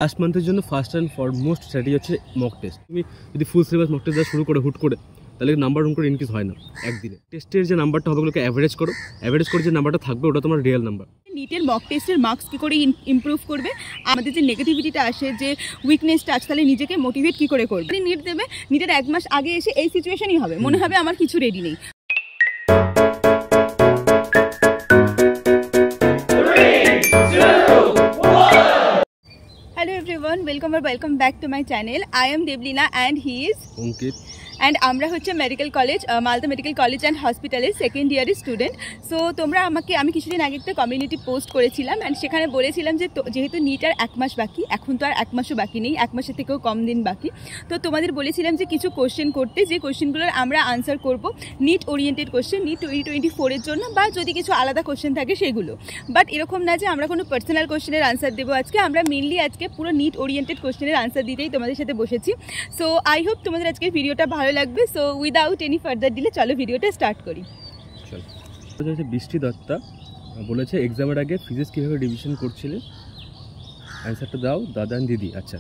Last মান্থের জন্য first and foremost strategy হচ্ছে mock test. তুমি যদি ফুল সিলেবাস মক টেস্ট দেওয়া শুরু করে হুট করে, তাহলে নাম্বার রুম করে ইনক্রিজ হয় না একদিনে। টেস্টের যে নাম্বারটা হবে ওগুলোকে অ্যাভারেজ করো, অ্যাভারেজ করে যে নাম্বারটা থাকবে ওটা তোমার রিয়েল নাম্বার। নিটের মক টেস্টের মার্কস কী করে ইমপ্রুভ করবে, আমাদের যে নেগেটিভিটিটা আসে, যে উইকনেসটা আছে, তাহলে নিজেকে মোটিভেট কী করে করবে। নিট দেবে, নিটের 1 মাস আগে এসে এই সিচুয়েশনই হবে, মনে হবে আমার কিছু রেডি নেই। Hello everyone, welcome back to my channel. I am Devlina and he is Ankit. And আমরা হচ্ছে medical college, Malda medical college and হসপিটালের সেকেন্ড ইয়ারের স্টুডেন্ট। সো তোমরা আমি কিছুদিন আগে একটা কমিউনিটি পোস্ট করেছিলাম অ্যান্ড সেখানে বলেছিলাম যে যেহেতু নিট আর 1 মাস বাকি, এখন তো আর 1 মাসও বাকি নেই, 1 মাসের থেকেও কম দিন বাকি। তো তোমাদের বলেছিলাম যে কিছু কোশ্চেন করতে, যে কোশ্চেনগুলোর আমরা আনসার করব নিট ওরিয়েন্টেড কোশ্চেন, নিট 2024-এর জন্য, বা যদি কিছু আলাদা কোশ্চেন থাকে সেগুলো। বাট এরকম না যে আমরা কোনো পার্সোনাল কোশ্চেনের আনসার দেবো আজকে, আমরা মেনলি আজকে পুরো নিট ওরিয়েন্টেড কোশ্চেনের আনসার দিতেই তোমাদের সাথে বসেছি। সো আই হোপ তোমাদের আজকের ভিডিওটা ভালো লাগবে। So without any further delay চলো ভিডিওটা স্টার্ট করি। বৃষ্টি দত্তা বলেছে এক্সামের আগে ফিজিক্স কীভাবে রিভিশন করছিলে, অ্যান্সারটা দাও দাদা দিদি। আচ্ছা,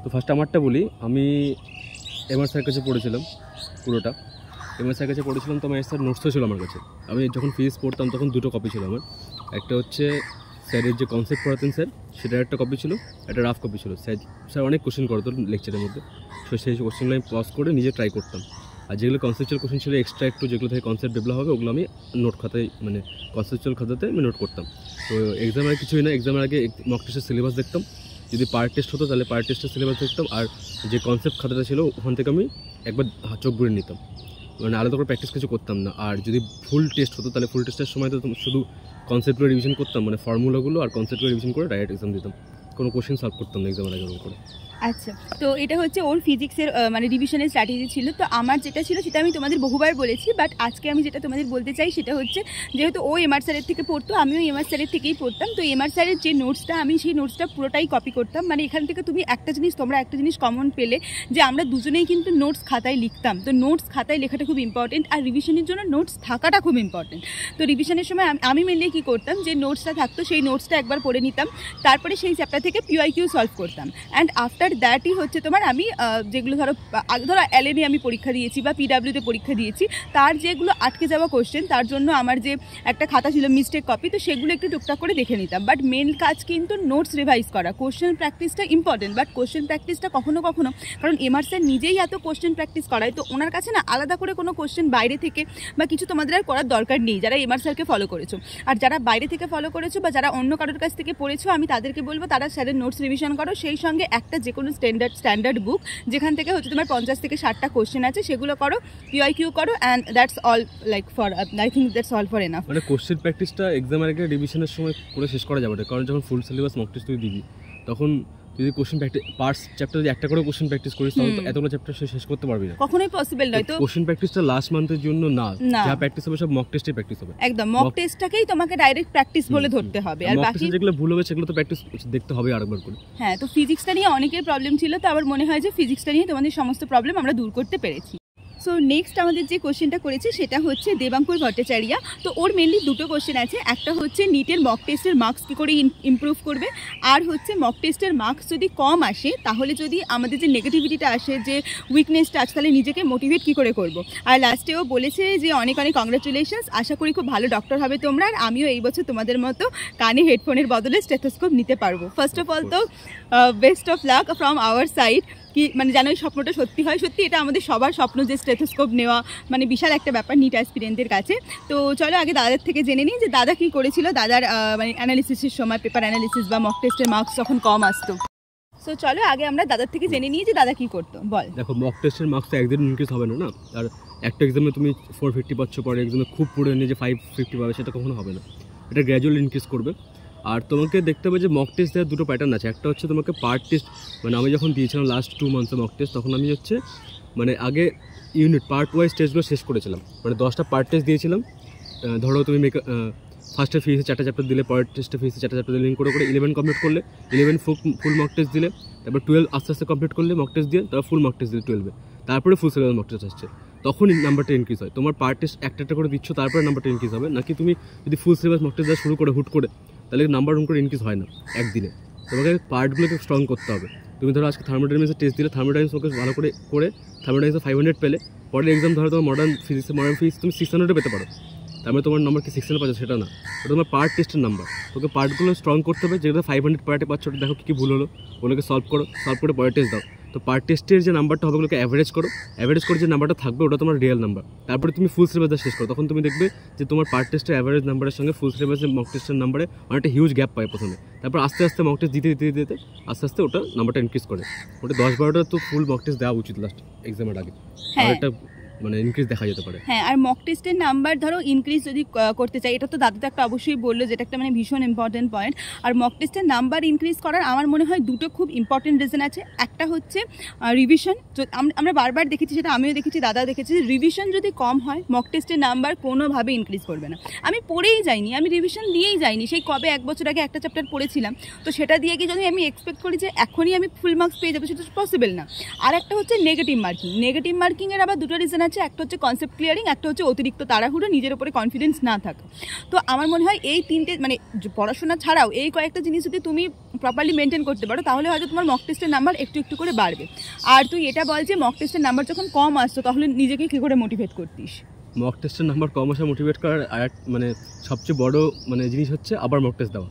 তো ফার্স্ট আমারটা বলি। আমি এমআর স্যারের কাছে পড়েছিলাম পুরোটা, এমআর স্যারের কাছে পড়েছিলাম। তো আমার স্যার নোটসও ছিল আমার কাছে। আমি যখন ফিজিক্স পড়তাম তখন দুটো কপি ছিল আমার। একটা হচ্ছে স্যারের যে কনসেপ্ট পড়াতেন স্যার, সেটার একটা কপি ছিল, একটা রাফ কপি ছিল। স্যার অনেক কোশ্চেন করতো লেকচারের মধ্যে, তো সেই কোশ্চেনগুলো আমি পজ করে নিজে ট্রাই করতাম। আর যেগুলো কনসেপচুয়াল কোশ্চেন ছিল এক্সট্রা একটু, যেগুলো থেকে কনসেপ্ট ডেভেলপ হবে, ওগুলো আমি নোট খাতায়, মানে কনসেপচুয়াল খাতাতে আমি নোট করতাম। তো এক্সামের কিছুই না, এক্সামের আগে মক টেস্টের সিলেবাস দেখতাম। যদি পার্ট টেস্ট হতো তাহলে পার্ট টেস্টের সিলেবাস দেখতাম, আর যে কনসেপ্ট খাতাটা ছিল ওখান থেকে আমি একবার চোখ ঘুরে নিতাম, মানে আলাদা করে প্র্যাকটিস কিছু করতাম না। আর যদি ফুল টেস্ট হতো তাহলে ফুল টেস্টের সময় তো শুধু কনসেপ্টগুলো রিভিশন করতাম, মানে ফর্মুলাগুলো আর কনসেপ্টগুলো রিভিশন করে ডাইরেক্ট এক্সাম দিতাম, কোনো কোশ্চেন সলভ করতাম না এক্সামের আগে করে। আচ্ছা, তো এটা হচ্ছে ওর ফিজিক্সের মানে রিভিশনের স্ট্র্যাটেজি ছিল। তো আমার যেটা ছিল সেটা আমি তোমাদের বহুবার বলেছি, বাট আজকে আমি যেটা তোমাদের বলতে চাই সেটা হচ্ছে, যেহেতু ও এমআর স্যারের থেকে পড়তো, আমিও এমআর স্যারের থেকেই পড়তাম। তো এমআর স্যারের যে নোটসটা, আমি সেই নোটসটা পুরোটাই কপি করতাম। মানে এখান থেকে তুমি তোমরা একটা জিনিস কমন পেলে, যে আমরা দুজনেই কিন্তু নোটস খাতায় লিখতাম। তো নোটস খাতায় লেখাটা খুব ইম্পর্টেন্ট, আর রিভিশনের জন্য নোটস থাকাটা খুব ইম্পর্টেন্ট। তো রিভিশনের সময় আমি মেনলি কী করতাম, যে নোটসটা থাকতো সেই নোটসটা একবার পড়ে নিতাম, তারপরে সেই চ্যাপ্টার থেকে পিওয়াইকিউ সলভ করতাম। অ্যান্ড আফটার দ্যাটই হচ্ছে তোমার আমি যেগুলো ধরো এলএনএ আমি পরীক্ষা দিয়েছি বা পিডাব্লিউতে পরীক্ষা দিয়েছি, তার যেগুলো আটকে যাওয়া কোশ্চেন, তার জন্য আমার যে একটা খাতা ছিল মিস্টেক কপি, তো সেগুলো একটু টুকটাক করে দেখে নিতাম। বাট মেন কাজ কিন্তু নোটস রিভাইজ করা। কোশ্চেন প্র্যাকটিসটা ইম্পর্টেন্ট, বাট কোশ্চেন প্র্যাকটিসটা কখনো কখনো, কারণ এমআর স্যার নিজেই এত কোশ্চেন প্র্যাকটিস করায়, তো ওনার কাছে না আলাদা করে কোনো কোশ্চেন বাইরে থেকে বা কিছু তোমাদের আর করার দরকার নেই, যারা এমআর স্যারকে ফলো করেছো। আর যারা বাইরে থেকে ফলো করেছো বা যারা অন্য কারোর কাছ থেকে পড়েছো, আমি তাদেরকে বলবো তারা স্যারের নোটস রিভিশন করো, সেই সঙ্গে একটা যে কোনো স্ট্যান্ডার্ড বুক যেখান থেকে হচ্ছে তোমার 50 থেকে 60টা কোশ্চেন আছে, সেগুলো করো, পিওয়াইকিউ করো, and that's all like for I think that's all for enough. মানে কোশ্চেন প্র্যাকটিসটা এক্সামের আগে রিভিশনের সময় করে শেষ করা যাবে না, কারণ যখন ফুল সিলেবাস মক টেস্ট তুই দিবি, তখন যদি কোশ্চেন প্র্যাকটিস পার্টস চ্যাপ্টার যদি একটা করে কোশ্চেন প্র্যাকটিস করিস, তাহলে এতগুলো চ্যাপ্টার শেষ করতে পারবি না, কখনোই পসিবল নয়। তো কোশ্চেন প্র্যাকটিসটা লাস্ট মান্থের জন্য না, যা প্র্যাকটিস হবে সব মক টেস্টে প্র্যাকটিস হবে। একদম মক টেস্টটাকেই তোমাকে ডাইরেক্ট প্র্যাকটিস বলে ধরতে হবে, আর বাকি যেগুলো ভুল হবে সেগুলো তো প্র্যাকটিস দেখতে হবে আরেকবার করে। হ্যাঁ, তো ফিজিক্সটা নিয়ে অনেকের প্রবলেম ছিল, তো আমার মনে হয় যে ফিজিক্সটা নিয়ে তোমাদের সমস্ত প্রবলেম আমরা দূর করতে পেরেছি। সো নেক্সট আমাদের যে কোশ্চেনটা করেছে সেটা হচ্ছে দেবাঙ্কুর ভট্টাচার্যা। তো ওর মেনলি দুটো কোশ্চেন আছে, একটা হচ্ছে নিটের মক টেস্টের মার্কস কী করে ইমপ্রুভ করবে, আর হচ্ছে মক টেস্টের মার্কস যদি কম আসে, তাহলে যদি আমাদের যে নেগেটিভিটিটা আসে, যে উইকনেসটা আছে, তাহলে নিজেকে মোটিভেট কী করে করব। আর লাস্টেও বলেছে যে অনেক অনেক কংগ্রাচুলেশনস, আশা করি খুব ভালো ডক্টর হবে তোমরা, আর আমিও এই বছর তোমাদের মতো কানে হেডফোনের বদলে স্টেথোস্কোপ নিতে পারবো। ফার্স্ট অফ অল তো best of luck from our side, কি মানে যেন এই স্বপ্নটা সত্যি হয়। সত্যি এটা আমাদের সবার স্বপ্ন, যে স্টেথোস্কোপ নেওয়া মানে বিশাল একটা ব্যাপার নিট অ্যাসপিরেন্টদের কাছে। তো চলো আগে দাদার থেকে জেনে নিই যে দাদা কী করেছিল, দাদার মানে অ্যানালিসিসের সময়, পেপার অ্যানালিসিস বা মক টেস্টের মার্কস যখন কম আসতো। সো চলো আগে আমরা দাদার থেকে জেনে নিই যে দাদা কী করতো। বল। দেখো, মক টেস্টের মার্কস তো একদিন ইনক্রিজ হবে না, আর একটা এক্সামে তুমি 450 পাচ্ছ, পরে এক্সামে খুব পড়ে নিয়ে যে 550 পাবে, সেটা কখনো হবে না। এটা গ্র্যাজুয়ালি ইনক্রিজ করবে। আর তোমাকে দেখতে হবে যে মক টেস্ট দেওয়ার দুটো প্যাটার্ন আছে। একটা হচ্ছে তোমাকে পার্ট টেস্ট, মানে আমি যখন দিয়েছিলাম লাস্ট 2 মান্থসে মক টেস্ট, তখন আমি হচ্ছে মানে আগে ইউনিট পার্ট ওয়াইজ টেস্টগুলো শেষ করেছিলাম, মানে 10টা পার্ট টেস্ট দিয়েছিলাম। ধরো তুমি ফার্স্টে ফিজিক্সে 4টা চ্যাপ্টার দিলে, পরের টেস্টে ফিজিক্সে 4টা চ্যাপ্টার লিঙ্ক করে 11 কমপ্লিট করলে, 11 ফুল মক টেস্ট দিলে, তারপর 12 আস্তে আস্তে কমপ্লিট করলে মক টেস্ট দিয়ে, তারপর ফুল মক টেস্ট দিলে 12-এ, তারপরে ফুল সিলেবাস মক টেস্ট আসছে, তখন নাম্বারটা ইনক্রিজ হয়। তোমার পার্ট টেস্ট একটা করে দিচ্ছ, তারপরে নাম্বারটা ইনক্রিজ হবে, নাকি তুমি যদি ফুল সিলেবাস মক টেস্ট দেওয়া শুরু করে হুট করে, তাহলে নাম্বার রুম করে ইনক্রিজ হয় না একদিনে। তোমাকে পার্টগুলোকে স্ট্রং করতে হবে। তুমি ধরো আজকে থার্মোডাইনামিক্সের টেস্ট দিলে, থার্মোডাইনামিক্স ওকে ভালো করে থার্মোডাইনামিক্সে 500 পেলে, পরের এক্সাম ধরো তোমার মডার্ন ফিজিক্স তুমি 600 পেতে পারো, তারপরে তোমার নাম্বার কি 600 পাচ্ছ সেটা না, ওটা তোমার পার্ট টেস্টের নাম্বার। তোকে পার্টগুলো স্ট্রং করতে হবে, যেগুলো 500 পার্টে পাচ্ছ ওটা দেখো কী ভুল হলো, ওগুলোকে সলভ করে পরের টেস্ট দাও। তো পার্ট টেস্টের যে নাম্বারটা হবে ওগুলোকে অ্যাভারেজ করে যে নাম্বারটা থাকবে ওটা তোমার রিয়েল নাম্বার। তারপরে তুমি ফুল সিলেবাসটা শেষ করো, তখন তুমি দেখবে যে তোমার পার্ট টেস্টের অ্যাভারেজ নাম্বারের সঙ্গে ফুল সিলেবাসের মক টেস্টের নাম্বারে অনেকটা হিউজ গ্যাপ পায় প্রথমে। তারপর আস্তে আস্তে মক টেস্ট দিতে আস্তে আস্তে ওটা নাম্বারটা ইনক্রিজ করে। ওটা 10-12টা তো ফুল মক টেস্ট দেওয়া উচিত লাস্ট এক্সামের আগে, আর একটা মানে ইনক্রিজ দেখা যেতে পারে। হ্যাঁ, আর মক টেস্টের নাম্বার ধরো ইনক্রিজ যদি করতে চাই, এটা তো দাদা তো একটা অবশ্যই বললো, যেটা একটা মানে ভীষণ ইম্পর্টেন্ট পয়েন্ট। আর মক টেস্টের নাম্বার ইনক্রিজ করার আমার মনে হয় দুটো খুব ইম্পর্টেন্ট রিজন আছে। একটা হচ্ছে রিভিশন। আমরা বারবার দেখেছি, সেটা আমিও দেখেছি, দাদাও দেখেছি, রিভিশন যদি কম হয় মক টেস্টের নাম্বার কোনোভাবে ইনক্রিজ করবে না। আমি পড়েই যাইনি, আমি রিভিশন দিয়েই যাইনি, সেই কবে 1 বছর আগে একটা চ্যাপ্টার পড়েছিলাম, তো সেটা দিয়ে গিয়ে যদি আমি এক্সপেক্ট করি যে এখনই আমি ফুল মার্কস পেয়ে যাবো, সেটা পসিবল না। আর একটা হচ্ছে নেগেটিভ মার্কিংয়ের আবার দুটো রিজন আছে। একটা হচ্ছে কনসেপ্ট ক্লিয়ারিং, একটা হচ্ছে অতিরিক্ত তাড়াহুড়ো, নিজের উপরে কনফিডেন্স না থাকা। তো আমার মনে হয় এই তিনটে মানে পড়াশোনা ছাড়াও এই কয়েকটা জিনিস যদি তুমি প্রপারলি মেনটেন করতে পারো, তাহলে হয়তো তোমার মক টেস্টের নাম্বার একটু একটু করে বাড়বে। আর তুই এটা বল যে মক টেস্টের নাম্বার যখন কম আসতো তাহলে নিজেকে কী করে মোটিভেট করতিস? মক টেস্টের নাম্বার কম আসা মোটিভেট করার আর মানে সবচেয়ে বড় মানে জিনিস হচ্ছে আবার মক টেস্ট দেওয়া।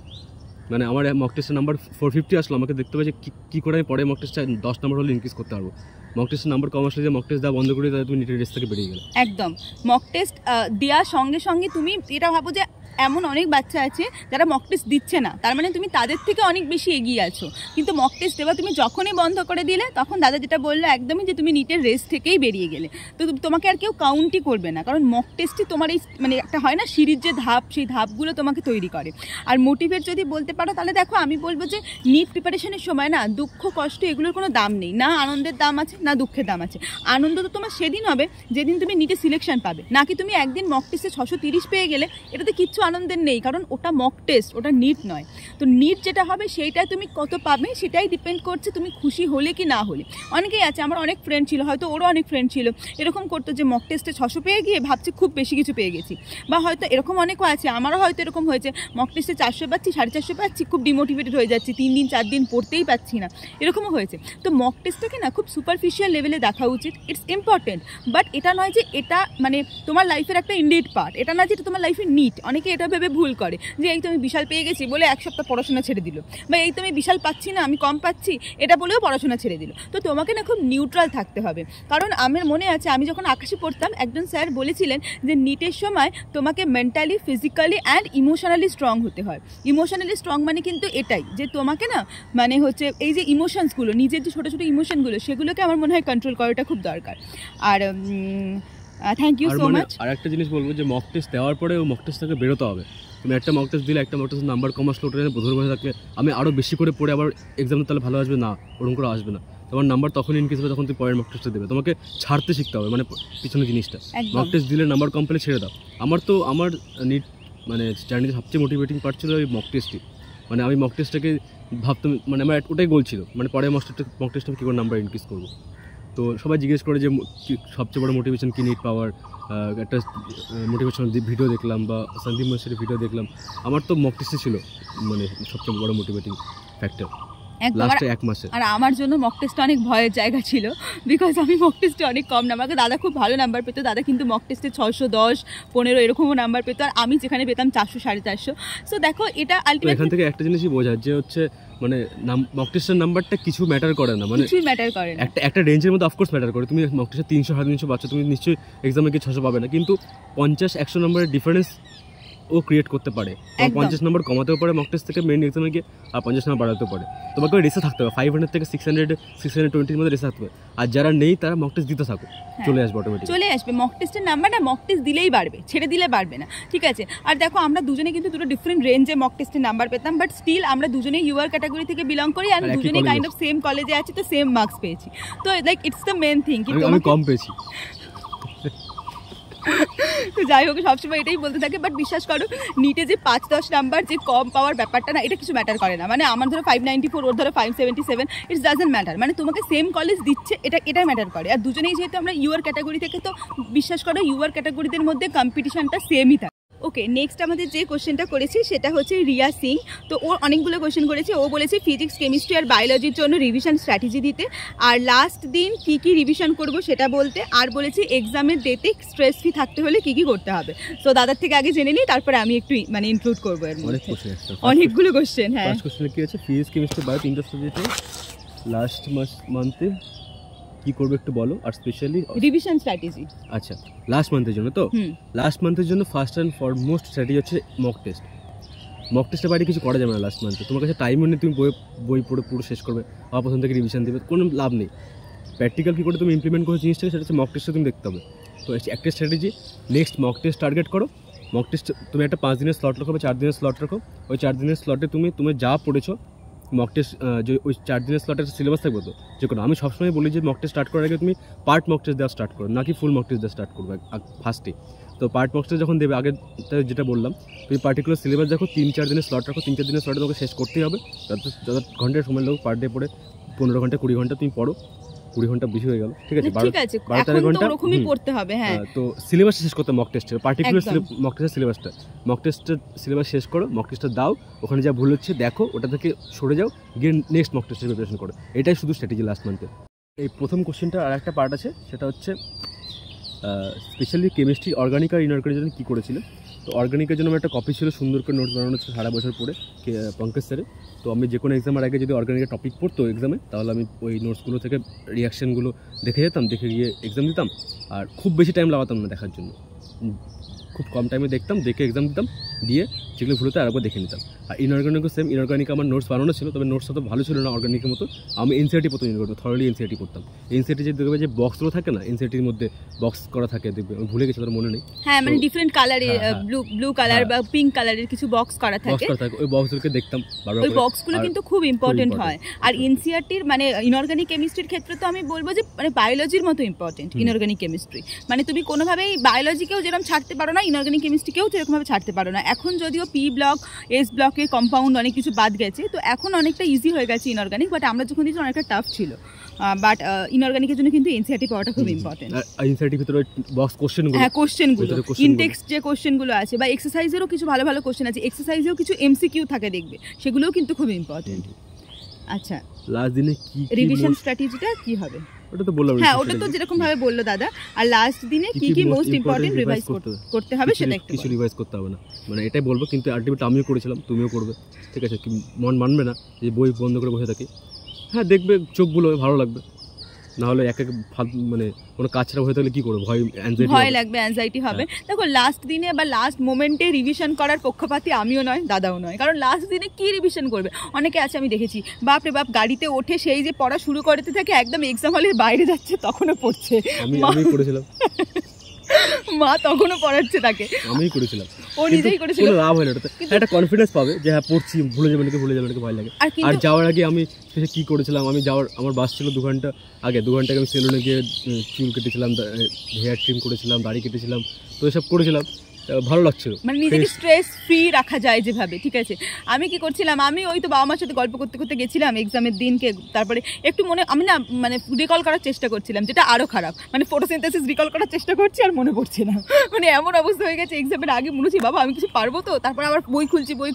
মানে আমার মক টেস্টের নাম্বার 450 আসলো, আমাকে দেখতে হবে যে কী করে আমি পরে মক টেস্টটা 10 নম্বর হলে ইনক্রিজ করতে পারবো। মক টেস্টের নাম্বার কম আসলে যে মক টেস্ট দেওয়া বন্ধ করে তাহলে তুমি নিটের রেস থেকে বেরিয়ে গেলে। একদম মক টেস্ট দেওয়ার সঙ্গে সঙ্গে তুমি এটা ভাবো যে এমন অনেক বাচ্চা আছে যারা মক টেস্ট দিচ্ছে না, তার মানে তুমি তাদের থেকে অনেক বেশি এগিয়ে আছো। কিন্তু মক টেস্ট দেওয়া তুমি যখনই বন্ধ করে দিলে, তখন দাদা যেটা বললো একদমই, যে তুমি নিটের রেস থেকেই বেরিয়ে গেলে। তো তোমাকে আর কেউ কাউন্টই করবে না, কারণ মক টেস্টই তোমার এই মানে একটা হয় না সিরিজ যে ধাপ, সেই ধাপগুলো তোমাকে তৈরি করে। আর মোটিভেট যদি বলতে পারো, তাহলে দেখো আমি বলবো যে নিট প্রিপারেশনের সময় না দুঃখ কষ্ট এগুলোর কোনো দাম নেই, না আনন্দের দাম আছে না দুঃখের দাম আছে। আনন্দ তো তোমার সেদিন হবে যেদিন তুমি নিটে সিলেকশন পাবে, নাকি তুমি একদিন মক টেস্টে 630 পেয়ে গেলে, এটাতে কিচ্ছু আনন্দের নেই, কারণ ওটা মক টেস্ট, ওটা নিট নয়। তো নিট যেটা হবে সেইটা তুমি কত পাবে সেটাই ডিপেন্ড করছে তুমি খুশি হলে কি না হলে। অনেকেই আছে, আমার অনেক ফ্রেন্ড ছিল, হয়তো ওরও অনেক ফ্রেন্ড ছিল, এরকম করতো যে মক টেস্টে 600 পেয়ে গিয়ে ভাবছে খুব বেশি কিছু পেয়ে গেছি। বা হয়তো এরকম অনেকও আছে, আমারও হয়তো এরকম হয়েছে, মক টেস্টে 400 পাচ্ছি, 450 পাচ্ছি, খুব ডিমোটিভেটেড হয়ে যাচ্ছি, 3 দিন 4 দিন পড়তেই পাচ্ছি না, এরকমও হয়েছে। তো মক টেস্টটাকে না খুব সুপারফিশিয়াল লেভেলে দেখা উচিত। ইটস ইম্পর্টেন্ট, বাট এটা নয় যে এটা মানে তোমার লাইফের একটা ইনডিড পার্ট, এটা না যে এটা তোমার লাইফের নিট। অনেকে এটা ভেবে ভুল করে যে এই তো আমি বিশাল পেয়ে গেছি বলে 1 সপ্তাহ পড়াশোনা ছেড়ে দিল, বা এই তো আমি বিশাল পাচ্ছি না, আমি কম পাচ্ছি, এটা বলেও পড়াশোনা ছেড়ে দিল। তো তোমাকে না খুব নিউট্রাল থাকতে হবে। কারণ আমার মনে আছে, আমি যখন আকাশে পড়তাম, একজন স্যার বলেছিলেন যে নিটের সময় তোমাকে mentally, physically and emotionally strong হতে হয়। ইমোশনালি স্ট্রং মানে কিন্তু এটাই যে তোমাকে না মানে হচ্ছে এই যে ইমোশনসগুলো, নিজের যে ছোটো ছোটো ইমোশনগুলো, সেগুলোকে আমার মনে হয় কন্ট্রোল করাটা খুব দরকার। আর থ্যাংক ইউ সো মাচ। আর একটা জিনিস বলবো যে মক টেস্ট দেওয়ার পরে ও মক টেস্ট থেকে বেরোতে হবে। তুমি একটা মক টেস্ট দিলে, একটা মক টেস্ট নাম্বার কম আসলে ওটা ধরে বসে থাকলে আমি আরও বেশি করে পড়ে আবার এক্সামে তাহলে ভালো আসবে না, ওরকম করে আসবে না। তোমার নাম্বার তখন ইনক্রিজ হবে যখন তুমি পরের মক টেস্টে দেবে। তোমাকে ছাড়তে শিখতে হবে, মানে পিছনে জিনিসটা। মক টেস্ট দিলে নাম্বার কম পেলে ছেড়ে দাও। আমার নিট মানে জার্নিতে সবচেয়ে মোটিভেটিং পার্ট ছিল ওই মক টেস্টই। মানে আমি মক টেস্টটাকে ভাবতাম, মানে আমার ওটাই গোল ছিল, মানে পরে মক টেস্টে কী করে নাম্বার ইনক্রিজ করবো। তো সবাই জিজ্ঞেস করে যে সবচেয়ে বড় মোটিভেশন কি নিট পাওয়ার। একটা মোটিভেশনাল ভিডিও দেখলাম বা সন্দীপ মহেশের ভিডিও দেখলাম, আমার তো মক টেস্টই ছিল মানে সবচেয়ে বড় মোটিভেটিং ফ্যাক্টর লাস্টে 1 মাসে। আর আমার জন্য মক টেস্টটা অনেক ভয়ের জায়গা ছিল, বিকজ আমি মক টেস্টে অনেক কম নাম্বার, দাদা খুব ভালো নাম্বার পেতো, দাদা কিন্তু মক টেস্টে 610, 15 এরকমও নাম্বার পেতো, আর আমি যেখানে পেতাম 400, 450। সো দেখো এটা আলটিমেটলি এখান থেকে একটা জিনিসই বোঝায় যে হচ্ছে মানে মক টেস্টের নাম্বারটা কিছু ম্যাটার করে না, মানে কিছুই ম্যাটার করে না। একটা রেঞ্জের মধ্যে অফকোর্স ম্যাটার করে। তুমি মক টেস্টে 300, 350 পাচ্ছ, তুমি নিশ্চয়ই এক্সামে গিয়ে 600 পাবে না, কিন্তু 50-100 নম্বরের ডিফারেন্স ও ক্রিয়েট করতে পারে। 50 নম্বর কমাতেও পারে মক টেস্ট থেকে মেইন এক্সামে গিয়ে, আর 50 নম্বর বাড়াতেও পারে। তোমাকে ওই রেসে থাকতে হবে, 500 থেকে 620 মধ্যে রেসে থাকতে হবে। আর যারা নেই তারা মক টেস্ট দিতে থাকো, চলে আসবে অটোমেটিক, চলে আসবে মক টেস্টের নাম্বারটা। মক টেস্ট দিলেই বাড়বে, ছেড়ে দিলে বাড়বে না, ঠিক আছে? আর দেখো আমরা দুজনে কিন্তু দুটো ডিফারেন্ট রেঞ্জে মক টেস্টের নাম্বার পেতাম, বাট স্টিল আমরা দুজনেই ইউআর ক্যাটাগরি থেকে বিলং করি, আর দুজনেই কাইন্ড অফ সেম কলেজে আছি, তো সেম মার্কস পেয়েছি। তো like it's the main thing. কিন্তু আমি কম পেয়েছি, তো যাই হোক সবসময় এটাই বলতে থাকে, বাট বিশ্বাস করো নিটে যে 5-10 নাম্বার যে কম পাওয়ার ব্যাপারটা না, এটা কিছু ম্যাটার করে না। মানে আমার ধরো 594, ওর ধরো 577, ইটস ডাজন্ট ম্যাটার। মানে তোমাকে সেম কলেজ দিচ্ছে, এটা ম্যাটার করে। আর দুজনেই যেহেতু আমরা ইউআর ক্যাটাগরি থেকে, তো বিশ্বাস করো ইউআর ক্যাটাগরিদের মধ্যে কম্পিটিশনটা সেমই থাকে। ওকে, নেক্সট আমাদের যে কোশ্চেনটা করেছি সেটা হচ্ছে রিয়া সিং। তো ও অনেকগুলো কোশ্চেন করেছে। ও বলেছে ফিজিক্স, কেমিস্ট্রি আর বায়োলজির জন্য রিভিশন স্ট্র্যাটেজি দিতে, আর লাস্ট দিন কি কি রিভিশন করব সেটা বলতে, আর বলেছে এক্সামের ডেতে স্ট্রেস ফ্রি থাকতে হলে কি কি করতে হবে। তো দাদার থেকে আগে জেনে নিই, তারপরে আমি একটু মানে ইনক্লুড করবো এর মধ্যে। অনেকগুলো কোশ্চেন। হ্যাঁ, ফার্স্ট কোশ্চেনে কি আছে, ফিজিক্স কেমিস্ট্রি বায়ো তিনটা সাবজেক্টে লাস্ট মান্থে কি করবে একটু বলো, আর স্পেশালি রিভিশন স্ট্র্যাটেজি। আচ্ছা, লাস্ট মান্থের জন্য তো লাস্ট মান্থের জন্য ফার্স্ট অ্যান্ড ফরমোস্ট স্ট্র্যাটেজি হচ্ছে মক টেস্ট। মক টেস্টের বাইরে কিছু করা যাবে না লাস্ট মান্থে। তোমার কাছে টাইমও নেই, তুমি বই পড়ে পুরো শেষ করবে, আবার প্রথম থেকে রিভিশন দেবে, কোনো লাভ নেই। প্র্যাকটিক্যাল কী করে তুমি ইমপ্লিমেন্ট করো জিনিসটাকে, সেটা হচ্ছে মক টেস্টে তুমি দেখতে হবে। তো একটা strategy. Next mock test target করো। মক টেস্ট তুমি একটা 5 দিনের স্লট রাখো বা 4 দিনের স্লট রাখো। ওই 4 দিনের স্লটে তুমি যা পড়েছো মক টেস্ট, যে ওই 4 দিনের স্লটের সিলেবাস থাকবে তো যে কোনো। আমি সবসময় বলি যে মক টেস্ট স্টার্ট করার আগে তুমি পার্ট মক টেস্ট দেওয়া স্টার্ট করো, নাকি ফুল মক টেস্ট দেওয়া স্টার্ট করবে ফার্স্টে। তো পার্ট মক টেস্ট যখন দেবে, আগে যেটা বললাম, তুমি পার্টিকুলার সিলেবাস দেখো, 3-4 দিনের স্লট রাখো। 3-4 দিনের স্লটে তোমাকে শেষ করতেই হবে। যত ঘন্টার সময় লোক পার ডে পড়ে 15 ঘন্টা 20 ঘন্টা তুমি পড়ো। 20 ঘন্টা বেশি হয়ে গেল, ঠিক আছে, 12-13 ঘন্টা পড়তে হবে। হ্যাঁ, তো সিলেবাস শেষ করতে মক টেস্টের, পার্টিকুলার মক টেস্টের সিলেবাসটা, মক টেস্টের সিলেবাস শেষ করো, মক টেস্টটা দাও, ওখানে যা ভুল হচ্ছে দেখো, ওটা থেকে সরে যাও, গিয়ে নেক্সট মক টেস্টের প্রিপারেশন করো। এটাই শুধু স্ট্র্যাটেজি লাস্ট মান্থে। এই প্রথম কোশ্চেনটা আর একটা পার্ট আছে, সেটা হচ্ছে স্পেশালি কেমিস্ট্রি অর্গানিক আর ইনঅর্গানিকের জন্য কী করেছিল। তো অর্গানিকের জন্য আমার একটা কপি ছিল, সুন্দর করে নোটস বানানো ছিল সারা বছর পড়ে পঙ্কজ স্যারের। তো আমি যে কোনো এক্সামের আগে যদি অর্গানিকের টপিক পড়তো এক্সামে, তাহলে আমি ওই নোটসগুলো থেকে রিয়াকশানগুলো দেখে যেতাম, দেখে গিয়ে এক্সাম দিতাম। আর খুব বেশি টাইম লাগাতাম না দেখার জন্য, খুব কম টাইমে দেখতাম, দেখে এক্সাম দিতাম, দিয়ে যেগুলো ভুল হতো আরেকবার দেখে নিতাম। আর ইনঅর্গানিকও সেম। ইনঅর্গানিক আমার নোটস বানানো ছিল, তবে নোটসটা তো ভালো ছিল না অর্গানিকের মতো। আমি এনসিআরটি পড়তাম, থরলি এনসিআরটি পড়তাম। এনসিআরটি যে দেখবে যে বক্সগুলো থাকে না, এনসিআরটির মধ্যে বক্স করা থাকে, দেখবে আমি ভুলে গেছি, তোর মনে নেই। হ্যাঁ, মানে ডিফারেন্ট কালারে, ব্লু কালার বা পিঙ্ক কালারের কিছু বক্স করা থাকে। ওই বক্সগুলোকে দেখতাম বারবার। ওই বক্সগুলো কিন্তু খুব ইম্পর্টেন্ট হয়। আর এনসিআরটির মানে ইনঅর্গানিক কেমিস্ট্রির ক্ষেত্রে তো আমি বলবো যে মানে বায়োলজির মতো ইম্পর্টেন্ট ইনঅর্গানিক কেমিস্ট্রি। মানে তুমি কোনোভাবেই বায়োলজিকেও যেরকম ছাড়তে পারো না, ইনঅর্গানিক কেমিস্ট্রিকেও সেরকমভাবে ছাড়তে পারো না। এখন যদিও পি ব্লক, এস ব্লকে কম্পাউন্ড অনেক কিছু বাদ গেছে, তো এখন অনেকটা ইজি হয়ে গেছে ইনঅর্গানিক, বাট আমরা যখন দিয়েছি অনেকটা টাফ ছিল। বাট ইনঅর্গানিকের জন্য কিন্তু এনসিআরটি পড়াটা খুব ইম্পর্টেন্ট। এনসিআরটির ভিতরে বক্স কোশ্চেনগুলো, হ্যাঁ কোশ্চেনগুলো, ইনটেক্সট যে কোশ্চেনগুলো আছে, বা এক্সারসাইজেরও কিছু ভালো ভালো কোশ্চেন আছে, এক্সারসাইজেও কিছু এমসিকিউ থাকে দেখবে, সেগুলোও কিন্তু খুব ইম্পর্টেন্ট। আচ্ছা, লাস্ট দিনে কি রিভিশন স্ট্র্যাটেজিটা কি হবে? ওটা তো বললাম। হ্যাঁ, ওটা তো যেরকম ভাবে বললো দাদা। আর লাস্ট দিনে কি কি মোস্ট ইম্পর্টেন্ট রিভাইজ করতে হবে সেটা একটু কিছু রিভাইজ করতে হবে না, মানে এটাই বলবো। কিন্তু আলটিমেটলি আমিও করেছিলাম, তুমিও করবে, ঠিক আছে? কি মন মানবে না যে বই বন্ধ করে বসে থাকি। হ্যাঁ, দেখবে চোখগুলো ভালো লাগবে, না হলে এক মানে কোনো কাজ ছাড়া হয়ে থাকলে কি করবো, ভয় লাগবে, অ্যাংজাইটি হবে। দেখো, লাস্ট দিনে বা লাস্ট মোমেন্টে রিভিশন করার পক্ষপাতী আমিও নয়, দাদাও নয়। কারণ লাস্ট দিনে কি রিভিশন করবে? অনেকে আছে আমি দেখেছি, বাপরে বাপ, গাড়িতে ওঠে সেই যে পড়া শুরু করতে থাকে, একদম এক্সাম হলের বাইরে যাচ্ছে তখনও পড়ছে। আমি করেছিলাম, মা তখনও পড়াচ্ছে তাকে। আমিই করেছিলাম, ও নিজেই করেছিল। কোনো লাভ হয় না, একটা কনফিডেন্স পাবে যে হ্যাঁ পড়ছি, ভুলে যাবে নাকি ভয় লাগে। আর যাওয়ার আগে আমি কি করেছিলাম, আমার বাস ছিল 2 ঘন্টা আগে, 2 ঘন্টা আগে আমি সেলুনে গিয়ে চুল কেটেছিলাম, হেয়ার ট্রিম করেছিলাম, দাড়ি কেটেছিলাম, তো এসব করেছিলাম, ভালো লাগছিল। মানে নিজেকে স্ট্রেস ফ্রি রাখা যায় যেভাবে, ঠিক আছে? আমি কি করছিলাম, আমি ওই তো বাবা মার সাথে গল্প করতে করতে গেছিলাম এক্সামের দিনকে, তারপরে একটু আমি না মানে রিকল করার চেষ্টা করছিলাম, যেটা আরো খারাপ, মানে ফটোসিনথেসিস রিকল করার চেষ্টা করছি আর মনে পড়ছে না। মানে এমন অবস্থা হয়ে গেছে এক্সামের আগে, মনে হচ্ছে বাবা আমি কিছু পারবো তো, তারপর আবার বই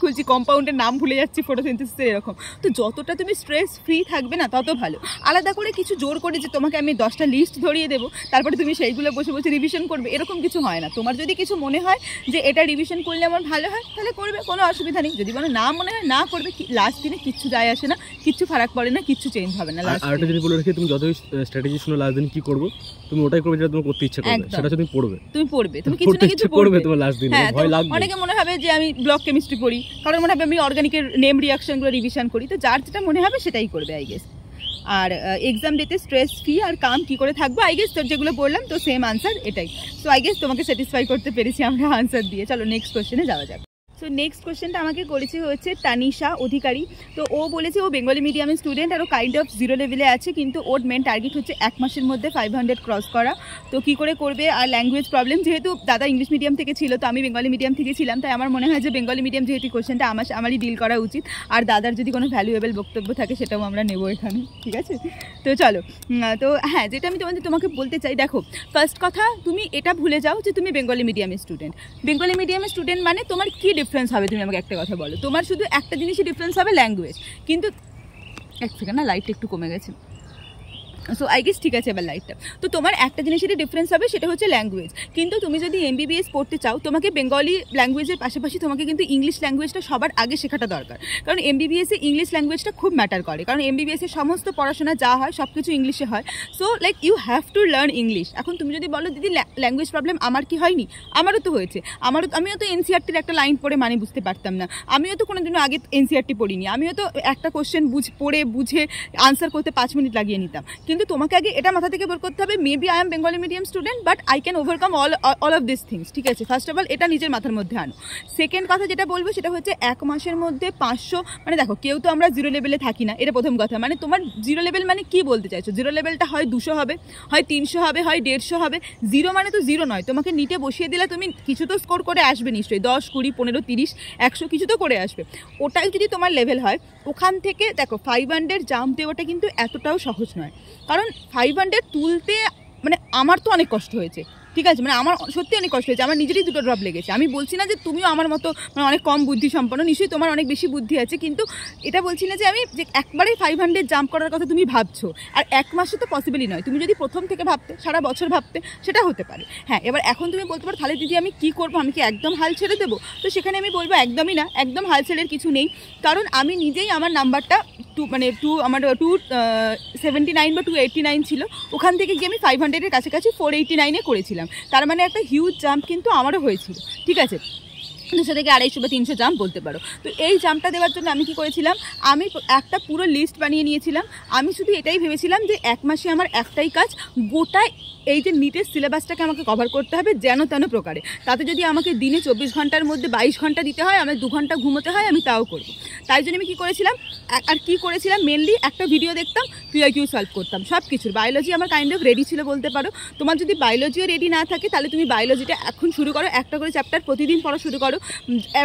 খুলছি, কম্পাউন্ডের নাম ভুলে যাচ্ছি, ফটোসিনথেসিসের এরকম। তো যতটা তুমি স্ট্রেস ফ্রি থাকবে না তত ভালো। আলাদা করে কিছু জোর করে যে তোমাকে আমি 10টা লিস্ট ধরিয়ে দেবো, তারপরে তুমি সেইগুলো বসে বসে রিভিশন করবে, এরকম কিছু হয় না। তোমার যদি কিছু মনে হয় যে এটা রিভিশন করলে আমার ভালো হয়, তাহলে করবে, কোনো অসুবিধা নেই। যদি না মনে হয় না করবে, লাস্ট দিনে কিচ্ছু যায় আসে না, কিচ্ছু ফারাক পড়ে না, কিচ্ছু চেঞ্জ হবে না। আর একটা যদি বলে রাখি, তুমি যতই স্ট্র্যাটেজি শুনো লাস্ট দিন কি করবে, তুমি ওটাই করবে যেটা তোমার করতে ইচ্ছা করবে, সেটা তুমি পড়বে, তুমি কিছু না কিছু পড়বে তোমার লাস্ট দিনে। ভয় লাগবে। অনেকে মনে হবে যে আমি ব্লক কেমিস্ট্রি পড়ি, কারণ মনে হবে আমি অর্গানিকের নেম রিঅ্যাকশনগুলো রিভিশন করি, তো যার যেটা মনে হবে সেটাই করবে আই গেস। আর এক্সাম ডেতে স্ট্রেস ফ্রি আর কাম কি করে থাকবো, আই গেস তোর যেগুলো বললাম তো সেম আনসার এটাই। সো আই গেস তোমাকে স্যাটিসফাই করতে পেরেছি আমরা আনসার দিয়ে। চলো নেক্সট কোশ্চেনে যাওয়া যাক। সো নেক্সট কোয়েশ্চেনটা আমাকে করেছে হচ্ছে তানিশা অধিকারী। তো ও বলেছে ও বেঙ্গলি মিডিয়ামের স্টুডেন্ট আর ও কাইন্ড অফ 0 লেভেলে আছে, কিন্তু ওর মেন টার্গেট হচ্ছে 1 মাসের মধ্যে 500 ক্রস করা। তো কী করে করবে, আর ল্যাঙ্গুয়েজ প্রবলেম, যেহেতু দাদা ইংলিশ মিডিয়াম থেকে ছিল তো আমি বেঙ্গলি মিডিয়াম থেকে ছিলাম, তাই আমার মনে হয় যে বেঙ্গলি মিডিয়াম যেহেতু কোয়েশ্চেনটা আমারই ডিল করা উচিত, আর দাদার যদি কোনো ভ্যালুয়েবল বক্তব্য থাকে সেটাও আমরা নেবো এখানে, ঠিক আছে? তো চলো, তো হ্যাঁ, যেটা আমি তোমাকে বলতে চাই, দেখো ফার্স্ট কথা তুমি এটা ভুলে যাও যে তুমি বেঙ্গলি মিডিয়ামের স্টুডেন্ট। বেঙ্গলি মিডিয়ামের স্টুডেন্ট মানে তোমার কী ডিফারেন্স হবে, তুমি আমাকে একটা কথা বলো। তোমার শুধু একটা জিনিসই ডিফারেন্স হবে, ল্যাঙ্গুয়েজ। কিন্তু এক সেকেন্ড না, লাইটটা একটু কমে গেছে, সো আই গেস ঠিক আছে এবার লাইটটা। তো তোমার একটা জিনিসেরই ডিফারেন্স হবে, সেটা হচ্ছে ল্যাঙ্গুয়েজ। কিন্তু তুমি যদি MBBS পড়তে চাও, তোমাকে বেঙ্গলি ল্যাঙ্গুয়েজের পাশাপাশি তোমাকে কিন্তু ইংলিশ ল্যাঙ্গুয়েজটা সবার আগে শেখাটা দরকার, কারণ MBBS এ ইংলিশ ল্যাঙ্গুয়েজটা খুব ম্যাটার করে, কারণ MBBS এর সমস্ত পড়াশোনা যা হয় সব কিছু ইংলিশে হয়। So like you have to learn English. এখন তুমি যদি বলো দিদি ল্যাঙ্গুয়েজ প্রবলেম আমার কি হয়নি, আমারও তো হয়েছে। আমিও তো NCERT-র একটা লাইন পড়ে মানে বুঝতে পারতাম না, আমিও তো কোনোদিনও আগে NCERT পড়িনি, আমিও তো একটা কোশ্চেন পড়ে বুঝে আনসার করতে 5 মিনিট লাগিয়ে নিতাম। কিন্তু তোমাকে আগে এটা মাথা থেকে বের করতে হবে, maybe I am Bengali medium student but I can overcome all of this things, ঠিক আছে? ফার্স্ট অফ অল এটা নিজের মাথার মধ্যে আনো। সেকেন্ড কথা যেটা বলবো সেটা হচ্ছে 1 মাসের মধ্যে 500, মানে দেখো কেউ তো আমরা 0 লেভেলে থাকি না, এটা প্রথম কথা। মানে তোমার 0 লেভেল মানে কি বলতে চাইছো? 0 লেভেলটা হয় 200 হবে, হয় 300 হবে, হয় 150 হবে। 0 মানে তো 0 নয়, তোমাকে নিটে বসিয়ে দিলে তুমি কিছু তো স্কোর করে আসবে নিশ্চয়ই, 10, 20, 15, 30, 100 কিছু তো করে আসবে। ওটাই যদি তোমার লেভেল হয়, ওখান থেকে দেখো 500 জাম্প দেওয়াটা কিন্তু এতটাও সহজ নয়, কারণ 500 তুলতে মানে আমার তো অনেক কষ্ট হয়েছে, ঠিক আছে? মানে আমার সত্যি অনেক কষ্ট হয়েছে, আমার নিজেরই 2টো ড্রপ লেগেছে। আমি বলছি না যে তুমিও আমার মতো মানে অনেক কম বুদ্ধি সম্পন্ন, নিশ্চয়ই তোমার অনেক বেশি বুদ্ধি আছে, কিন্তু এটা বলছি না যে আমি যে একবারেই 500 জাম্প করার কথা তুমি ভাবছো। আর 1 মাসে তো পসিবলই নয়, তুমি যদি প্রথম থেকে ভাবতে, সারা বছর ভাবতে, সেটা হতে পারে। হ্যাঁ, এবার এখন তুমি বলতে পারো তাহলে দিদি আমি কী করবো, আমি কি একদম হাল ছেড়ে দেবো? তো সেখানে আমি বলবো একদমই না, একদম হাল ছেড়ের কিছু নেই। কারণ আমি নিজেই আমার নাম্বারটা আমার 279 বা 289 ছিল, ওখান থেকে গিয়ে আমি 500-এর কাছাকাছি 489-এ করেছিলাম। তার মানে একটা হিউজ জাম্প কিন্তু আমারও হয়েছিল, ঠিক আছে? 200 থেকে 250 বা 300 জাম্প বলতে পারো। তো এই জাম্পটা দেওয়ার জন্য আমি কি করেছিলাম, আমি একটা পুরো লিস্ট বানিয়ে নিয়েছিলাম। আমি শুধু এটাই ভেবেছিলাম যে 1 মাসে আমার একটাই কাজ, গোটা এই যে নিটের সিলেবাসটাকে আমাকে কভার করতে হবে যেন তেন প্রকারে। তাতে যদি আমাকে দিনে 24 ঘন্টার মধ্যে 22 ঘন্টা দিতে হয়, আমার 2 ঘন্টা ঘুমোতে হয়, আমি তাও করব। তাই জন্য আমি কী করেছিলাম, আর কি করেছিলাম, মেনলি একটা ভিডিও দেখতাম, PIQ সলভ করতাম সব কিছুর। বায়োলজি আমার কাইন্ড অফ রেডি ছিল বলতে পারো। তোমার যদি বায়োলজিও রেডি না থাকে তাহলে তুমি বায়োলজিটা এখন শুরু করো, একটা করে চ্যাপ্টার প্রতিদিন পড়া শুরু করো।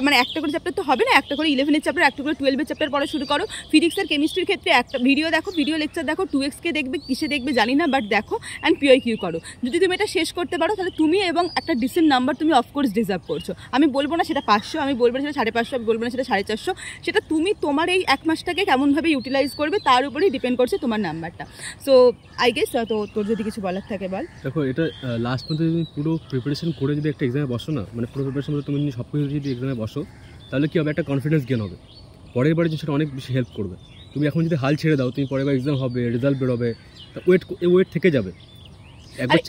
মানে একটা করে চ্যাপ্টার তো হবে না, একটা করে 11-এর চ্যাপ্টার, একটা করে 12-এর চ্যাপ্টার পড়া শুরু করো। ফিজিক্স আর কেমিস্ট্রির ক্ষেত্রে একটা ভিডিও দেখো, ভিডিও লেকচার দেখো, 2x-কে দেখবে, কিসে দেখবে জানি না, বাট দেখো, অ্যান্ড PIQ করো। যদি তুমি এটা শেষ করতে পারো তাহলে তুমি এবং একটা ডিসেন্ট নাম্বার তুমি অফকোর্স ডিজার্ভ করছো। আমি বলবো না সেটা 500, আমি বলবো না সেটা 550, আমি বলবো না সেটা 450, সেটা তুমি তোমার এই 1 মাসটাকে কেমনভাবে ইউটিলাইজ করবে তার উপরেই ডিপেন্ড করছে তোমার নাম্বারটা। সো আই গেস তো তোর যদি কিছু বলার থাকে বল। দেখো, এটা লাস্ট পর্যন্ত তুমি পুরো প্রিপারেশন করে যদি একটা এক্সামে বসো না, মানে পুরো প্রিপারেশন করে তুমি সব কিছু যদি এক্সামে বসো, তাহলে কী হবে, একটা কনফিডেন্স গেন হবে, পরের বারে সেটা অনেক বেশি হেল্প করবে। তুমি এখন যদি হাল ছেড়ে দাও, তুমি পরের বার এক্সাম হবে, রেজাল্ট বেরোবে, ওয়েট থেকে যাবে। একবার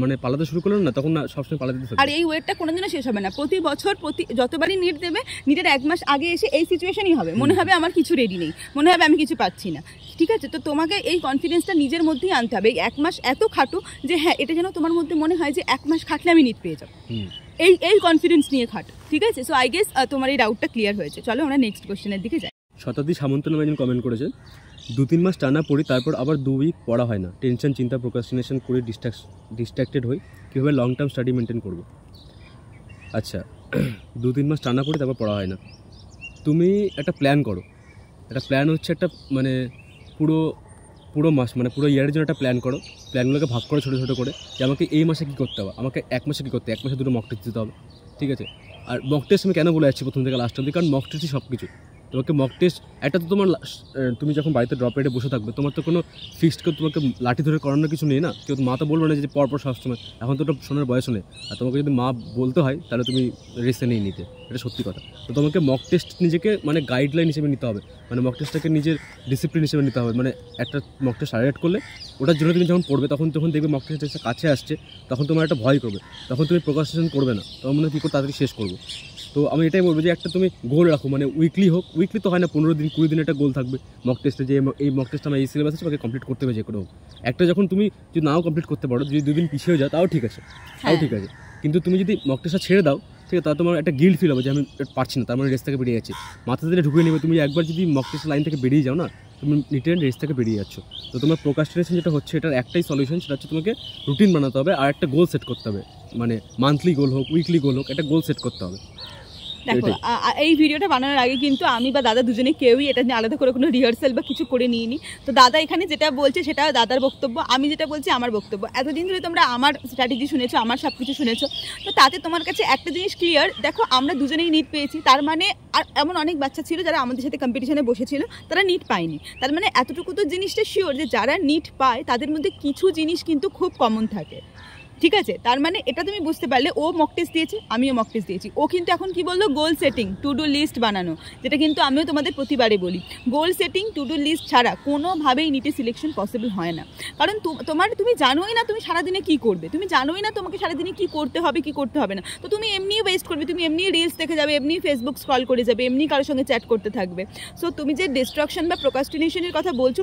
মানে পালাতে শুরু করলো না, তখন না সবসময় পালাতে থাকবে। আর এই ওয়েটটা কোনোদিনও শেষ হবে না, প্রতি বছর যতবারই নিট দেবে, নিটের 1 মাস আগে এসে এই সিচুয়েশনই হবে, মনে হবে আমার কিছু রেডি নেই, মনে হবে আমি কিছু পাচ্ছি না, ঠিক আছে? তো তোমাকে এই কনফিডেন্সটা নিজের মধ্যেই আনতে হবে। এই 1 মাস এত খাটো যে হ্যাঁ, এটা যেন তোমার মধ্যে মনে হয় যে 1 মাস খাটলে আমি নিট পেয়ে যাবো, এই কনফিডেন্স নিয়ে খাটো, ঠিক আছে? সো আই গেস তোমার এই ডাউটটা ক্লিয়ার হয়েছে। চলো আমরা নেক্সট কোশ্চেনের দিকে যাই। শতাব্দী সামন্ত নামে একজন কমেন্ট করেছেন, 2-3 মাস টানা পড়ি, তারপর আবার 2 উইক পড়া হয় না, টেনশন, চিন্তা, প্রোক্রাস্টিনেশন করে ডিস্ট্র্যাক্টেড হই, কীভাবে লং টার্ম স্টাডি মেনটেন করবো? আচ্ছা, 2-3 মাস টানা পড়ি তারপর পড়া হয় না, তুমি একটা প্ল্যান করো। একটা প্ল্যান হচ্ছে একটা মানে পুরো মাস, মানে পুরো ইয়ারের জন্য একটা প্ল্যান করো। প্ল্যানগুলোকে ভাগ করো ছোটো ছোটো করে, যে আমাকে এই মাসে কী করতে হবে, আমাকে 1 মাসে কী করতে হবে, 1 মাসে 2টো মক টেস্ট দিতে হবে, ঠিক আছে? আর মক টেস্ট আমি কেন বলে যাচ্ছি প্রথম থেকে লাস্ট অবধি, কারণ মক টেস্টই সব কিছু। তোমাকে মক টেস্ট একটা তো তোমার, তুমি যখন বাড়িতে ড্রপ রেটে বসে থাকবে, তোমার তো কোনো ফিক্সড করে তোমাকে লাঠি ধরে করানোর কিছু নেই না। কেউ মা তো বলবে না যে পরপর সবসময়, এখন তো ওটা শোনার বয়সও নেই। আর তোমাকে যদি মা বলতে হয় তাহলে তুমি রেসে নেই নিতে, এটা সত্যি কথা। তো তোমাকে মক টেস্ট নিজেকে মানে গাইডলাইন হিসেবে নিতে হবে, মানে মক টেস্টটাকে নিজের ডিসিপ্লিন হিসেবে নিতে হবে। মানে একটা মক টেস্ট হাইলাইট করলে ওটার জন্য তুমি যখন পড়বে, তখন দেখবে মক টেস্টের কাছে আসছে, তখন তোমার একটা ভয় করবে, তখন তুমি প্রোক্রাস্টিনেশন করবে না, তখন মনে হয় কী করে তাড়াতাড়ি শেষ করবো। তো আমি এটাই বলবো যে একটা তুমি গোল রাখো, মানে উইকলি হোক, উইকলি তো হয় না, 15 দিন 20 দিন একটা গোল থাকবে মক টেস্টে, যে এই মক টেস্ট আমার এই সিলেবাস আছে, আমাকে কমপ্লিট করতে হবে যে কোনো হোক। একটা যখন তুমি যদি নাও কমপ্লিট করতে পারো, যদি 2 দিন পিছিয়ে যাও তাও ঠিক আছে, তাও ঠিক আছে। কিন্তু তুমি যদি মক টেস্টটা ছেড়ে দাও, ঠিক আছে, তা তোমার একটা গিল্ট ফিল হবে যে আমি পারছি না, তার মানে রেস থেকে বেরিয়ে যাচ্ছি, মাথা থেকে ঢুকিয়ে নেবে। তুমি একবার যদি মক টেস্ট লাইন থেকে বেরিয়ে যাও না, তুমি নিটেন রেস থেকে বেরিয়ে যাচ্ছ। তো তোমার প্রোক্রাস্টিনেশন যেটা হচ্ছে এটার একটাই সলিউশন, সেটা হচ্ছে তোমাকে রুটিন বানাতে হবে আর একটা গোল সেট করতে হবে, মানে মান্থলি গোল হোক, উইকলি গোল হোক, একটা গোল সেট করতে হবে। দেখো এই ভিডিওটা বানানোর আগে কিন্তু আমি বা দাদা দুজনে কেউই এটা নিয়ে আলাদা করে কোনো রিহার্সাল বা কিছু করে নিইনি। তো দাদা এখানে যেটা বলছে সেটা দাদার বক্তব্য, আমি যেটা বলছি আমার বক্তব্য। এতদিন ধরে তোমরা আমার স্ট্র্যাটেজি শুনেছো, আমার সব কিছু শুনেছো, তো তাতে তোমার কাছে একটা জিনিস ক্লিয়ার। দেখো আমরা দুজনেই নিট পেয়েছি, তার মানে আর এমন অনেক বাচ্চা ছিল যারা আমাদের সাথে কম্পিটিশনে বসেছিল, তারা নিট পায়নি। তার মানে এতটুকু তো জিনিসটা শিওর যে যারা নিট পায় তাদের মধ্যে কিছু জিনিস কিন্তু খুব কমন থাকে, ঠিক আছে? তার মানে এটা তুমি বুঝতে পারলে ও মক টেস্ট দিয়েছে, আমিও মক টেস্ট দিয়েছি। ও কিন্তু এখন কি বললো, goal setting, to do list বানানো, যেটা কিন্তু আমিও তোমাদের প্রতিবারে বলি। Goal setting, to do list ছাড়া কোনোভাবেই নিটে সিলেকশন পসিবল হয় না। কারণ তুমি জানোই না তুমি সারাদিনে কি করবে, তুমি জানোই না তোমাকে সারাদিনে কি করতে হবে কি করতে হবে না। তো তুমি এমনিই ওয়েস্ট করবে, তুমি এমনি রিলস দেখে যাবে, এমনি ফেসবুক স্ক্রল করে যাবে, এমনি কারোর সঙ্গে চ্যাট করতে থাকবে। সো তুমি যে ডিস্ট্রাকশন বা প্রোক্রাস্টিনেশনের কথা বলছো,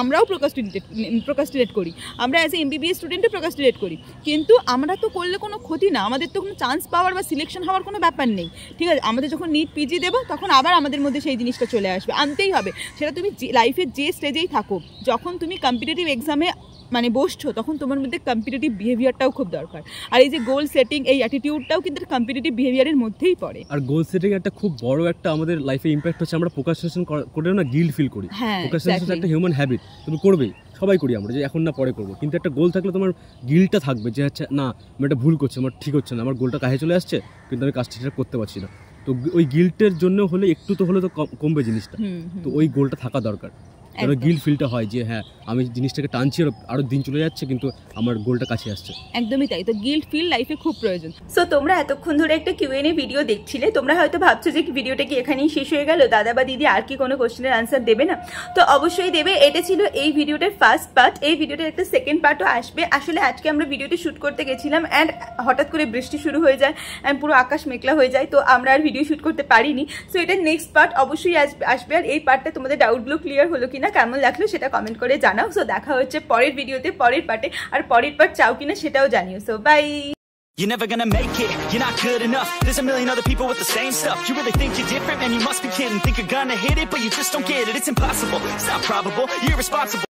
আমরাও প্রোক্রাস্টিনেট করি, আমরা অ্যাজ এ এমবিবিএস স্টুডেন্টও প্রোক্রাস্টিনেট করি। কিন্তু আমরা তো করলে কোনো ক্ষতি না, আমাদের তো কোনো চান্স পাওয়ার বা সিলেকশন হওয়ার কোনো ব্যাপার নেই, ঠিক আছে? আমাদের যখন নিট পিজি দেবো তখন আবার আমাদের মধ্যে সেই জিনিসটা চলে আসবে, আনতেই হবে। সেটা তুমি লাইফের যে স্টেজেই থাকো, যখন তুমি কম্পিটিটিভ এক্সামে মানে বসছো, তখন তোমার মধ্যে কম্পিটিটিভ বিহেভিয়ারটাও খুব দরকার। আর এই যে গোল সেটিং, এই অ্যাটিটিউডটাও কিন্তু কম্পিটিটিভ বিহেভিয়ারের মধ্যেই পড়ে। আর গোল সেটিং একটা খুব বড় একটা আমাদের লাইফে ইম্প্যাক্ট হচ্ছে, আমরা প্রোক্রাস্টিনেশন করে না গিল্ট ফিল করি। প্রোক্রাস্টিনেশন একটা হিউম্যান হ্যাবিট, তুমি করবেই, সবাই করি আমরা, যে এখন না পরে করবো। কিন্তু একটা গোল থাকলে তোমার গিল্টটা থাকবে যে আচ্ছা না আমি এটা ভুল করছি, আমার ঠিক হচ্ছে না, আমার গোলটা কাছে চলে আসছে কিন্তু আমি কাজটা সেটা করতে পারছি না। তো ওই গিল্টের জন্য হলে একটু তো হলে তো কমবে জিনিসটা। তো ওই গোলটা থাকা দরকার, যেন গিল্ট ফিলটা হয় যে হ্যাঁ আমি জিনিসটাকে টানছি, আরও দিন চলে যাচ্ছে কিন্তু আমার গোলটা কাছে আসছে। একদমই তাই। তো গিল্ট ফিল লাইফে খুব প্রয়োজন। সো তোমরা এতক্ষণ ধরে একটা কিউএনএ ভিডিও দেখছিলে, তোমরা হয়তো ভাবছো যে ভিডিওটা কি এখানেই শেষ হয়ে গেল, দাদা বা দিদি আর কি কোনো কোশ্চেনের আনসার দেবে না? তো অবশ্যই দেবে। এটা ছিল এই ভিডিওটার ফার্স্ট পার্ট, এই ভিডিওটার একটা সেকেন্ড পার্টও আসবে। আসলে আজকে আমরা ভিডিওটি শ্যুট করতে গেছিলাম অ্যান্ড হঠাৎ করে বৃষ্টি শুরু হয়ে যায় অ্যান্ড পুরো আকাশ মেঘলা হয়ে যায়, তো আমরা আর ভিডিও শ্যুট করতে পারিনি। সো এটার নেক্সট পার্ট অবশ্যই আসবে। আর এই পার্টটা তোমাদের ডাউটগুলো ক্লিয়ার হলো কিনা, কেমন লাগলো সেটা কমেন্ট করে জানাও। সো দেখা হচ্ছে পরের ভিডিওতে, পরের পার্টে। আর পরের পার্ট চাও কিনা সেটাও জানিও। So bye. You're never gonna make it, you're not good enough. There's a million other people with the same stuff. You really think you're different, man, you must be kidding. Think you're gonna hit it, but you just don't get it. It's impossible, it's not probable, you're irresponsible.